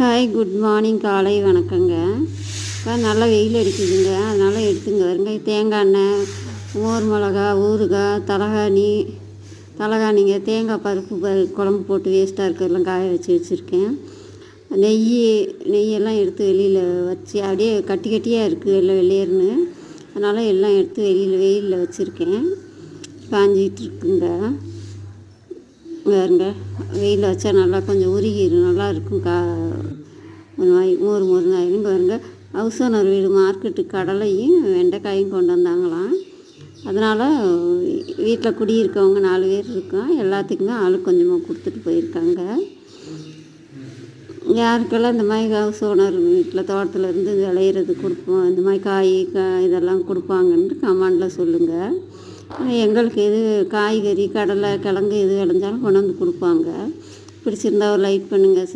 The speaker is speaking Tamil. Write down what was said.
Hi, good morning. காலை வணக்கங்க. இப்போ நல்லா வெயில் அடிக்குதுங்க, அதனால் எடுத்துங்க வருங்க. தேங்காய் எண்ணெய், மோர் மிளகா, ஊறுகாய், தலகாணிங்க, தேங்காய் பருப்பு குழம்பு போட்டு வேஸ்ட்டாக இருக்கிறதெல்லாம் காய வச்சுருக்கேன். நெய்யெல்லாம் எடுத்து வெளியில் வச்சு அப்படியே கட்டி கட்டியாக இருக்குது எல்லாம் வெளியேறுன்னு, அதனால் எல்லாம் எடுத்து வெயிலில் வச்சுருக்கேன். காஞ்சிகிட்டு இருக்குங்க. பாருங்க, வெயிலில் வச்சா நல்லா கொஞ்சம் உருகிடும், நல்லா இருக்கும். மோர் ஆயிடும். பாருங்க, ஹவுஸ் ஓனர் வீடு மார்க்கெட்டுக்கு கடலையும் வெண்டைக்காயும் கொண்டு வந்தாங்களாம். அதனால் வீட்டில் குடியிருக்கவங்க 4 பேர் இருக்கோம். எல்லாத்துக்குமே ஆளுக்கு கொஞ்சமாக கொடுத்துட்டு போயிருக்காங்க. யாருக்கெல்லாம் இந்த மாதிரி ஹவுஸ் ஓனர் வீட்டில் தோட்டத்தில் இருந்து விளையிறது கொடுப்போம், இந்த மாதிரி காய் இதெல்லாம் கொடுப்பாங்கன்ட்டு கமெண்டில் சொல்லுங்கள். எங்களுக்கு எது காய்கறி, கடலை, கிழங்கு எது விளைஞ்சாலும் கொண்டு வந்து கொடுப்பாங்க. பிடிச்சிருந்தா ஒரு லைக் பண்ணுங்கள்.